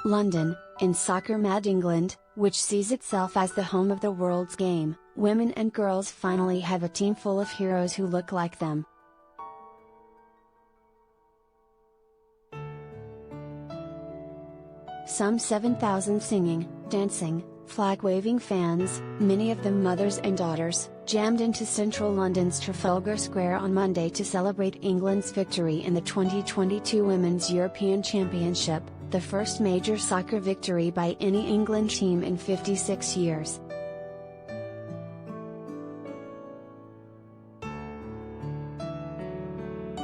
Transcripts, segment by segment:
London, in soccer-mad England, which sees itself as the home of the world's game, women and girls finally have a team full of heroes who look like them. Some 7,000 singing, dancing, flag-waving fans, many of them mothers and daughters, jammed into central London's Trafalgar Square on Monday to celebrate England's victory in the 2022 Women's European Championship, the first major soccer victory by any England team in 56 years.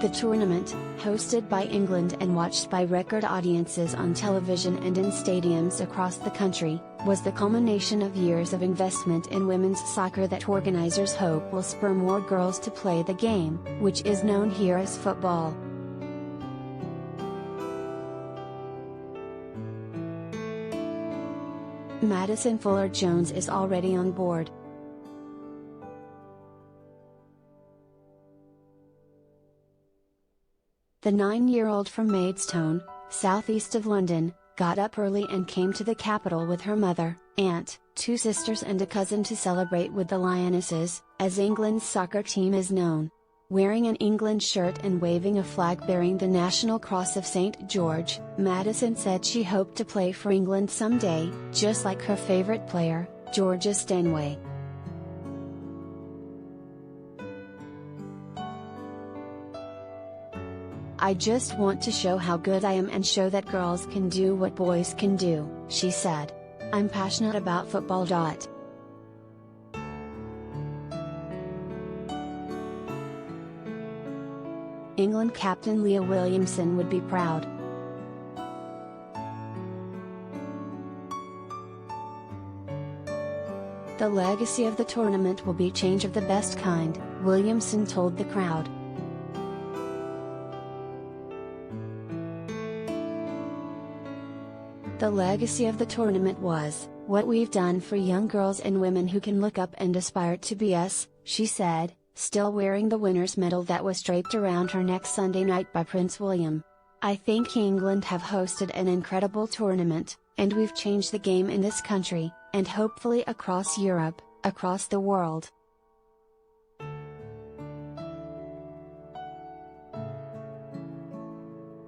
The tournament, hosted by England and watched by record audiences on television and in stadiums across the country, was the culmination of years of investment in women's soccer that organizers hope will spur more girls to play the game, which is known here as football. Madison Fuller-Jones is already on board. The 9-year-old from Maidstone, southeast of London, got up early and came to the capital with her mother, aunt, 2 sisters and a cousin to celebrate with the Lionesses, as England's soccer team is known. Wearing an England shirt and waving a flag bearing the National Cross of St. George, Madison said she hoped to play for England someday, just like her favorite player, Georgia Stanway. "I just want to show how good I am and show that girls can do what boys can do," she said. "I'm passionate about football." England captain Leah Williamson would be proud. "The legacy of the tournament will be change of the best kind," Williamson told the crowd. "The legacy of the tournament was, what we've done for young girls and women who can look up and aspire to be us," she said, still wearing the winner's medal that was draped around her neck Sunday night by Prince William. "I think England have hosted an incredible tournament, and we've changed the game in this country, and hopefully across Europe, across the world."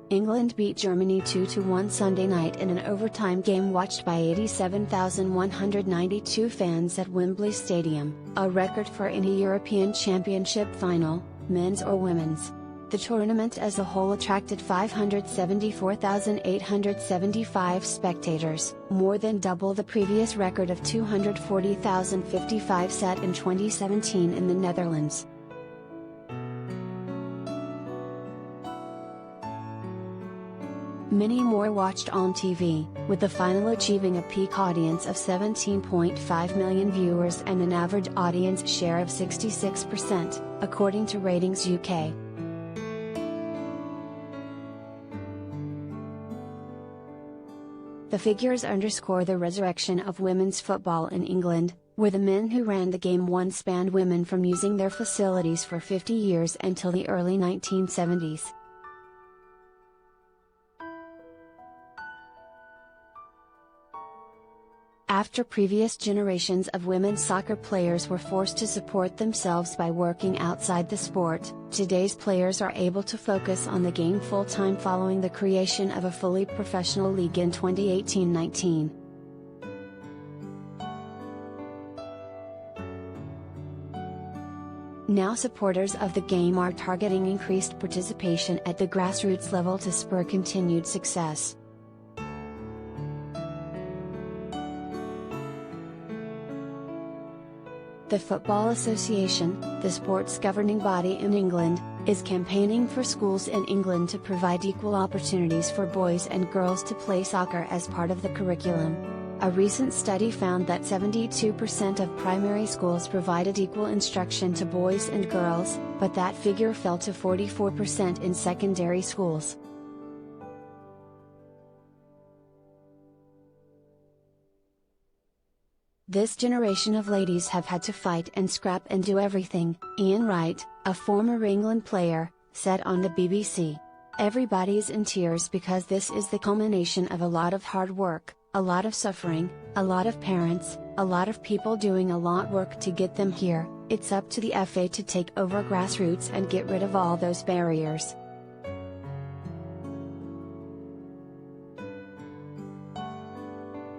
England beat Germany 2-1 Sunday night in an overtime game watched by 87,192 fans at Wembley Stadium, a record for any European Championship final, men's or women's. The tournament as a whole attracted 574,875 spectators, more than double the previous record of 240,055 set in 2017 in the Netherlands. Many more watched on TV, with the final achieving a peak audience of 17.5 million viewers and an average audience share of 66%, according to Ratings UK. The figures underscore the resurrection of women's football in England, where the men who ran the game once banned women from using their facilities for 50 years until the early 1970s. After previous generations of women's soccer players were forced to support themselves by working outside the sport, today's players are able to focus on the game full-time following the creation of a fully professional league in 2018-19. Now supporters of the game are targeting increased participation at the grassroots level to spur continued success. The Football Association, the sport's governing body in England, is campaigning for schools in England to provide equal opportunities for boys and girls to play soccer as part of the curriculum. A recent study found that 72% of primary schools provided equal instruction to boys and girls, but that figure fell to 44% in secondary schools. "This generation of ladies have had to fight and scrap and do everything," Ian Wright, a former England player, said on the BBC. Everybody's in tears because this is the culmination of a lot of hard work, a lot of suffering, a lot of parents, a lot of people doing a lot of work to get them here. It's up to the FA to take over grassroots and get rid of all those barriers.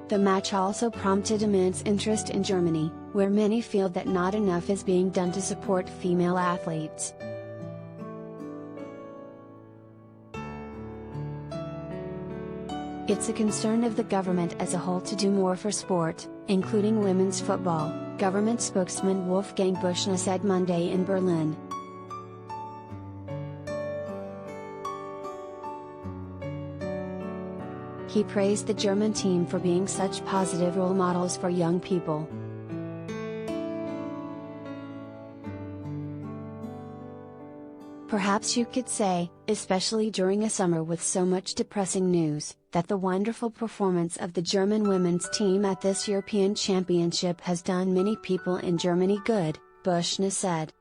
The match also prompted immense interest in Germany, where many feel that not enough is being done to support female athletes. It's a concern of the government as a whole to do more for sport, including women's football, government spokesman Wolfgang Buschner said Monday in Berlin. He praised the German team for being such positive role models for young people. Perhaps you could say, especially during a summer with so much depressing news, that the wonderful performance of the German women's team at this European Championship has done many people in Germany good, Buschner said.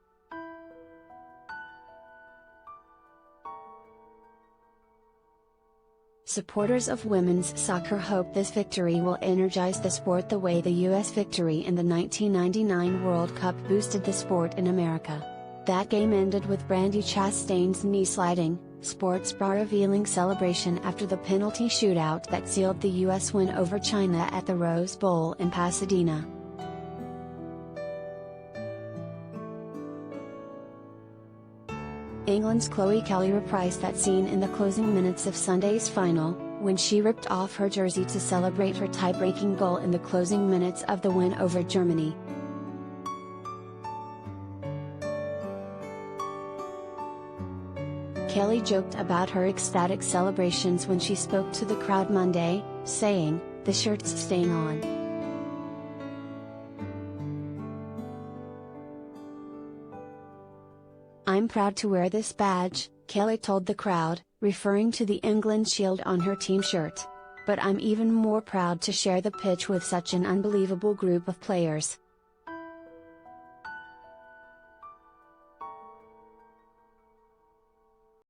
Supporters of women's soccer hope this victory will energize the sport the way the US victory in the 1999 World Cup boosted the sport in America. That game ended with Brandi Chastain's knee sliding, sports bra revealing celebration after the penalty shootout that sealed the US win over China at the Rose Bowl in Pasadena. England's Chloe Kelly reprised that scene in the closing minutes of Sunday's final, when she ripped off her jersey to celebrate her tie-breaking goal in the closing minutes of the win over Germany. Kelly joked about her ecstatic celebrations when she spoke to the crowd Monday, saying, "The shirt's staying on. I'm proud to wear this badge," Kelly told the crowd, referring to the England shield on her team shirt. "But I'm even more proud to share the pitch with such an unbelievable group of players."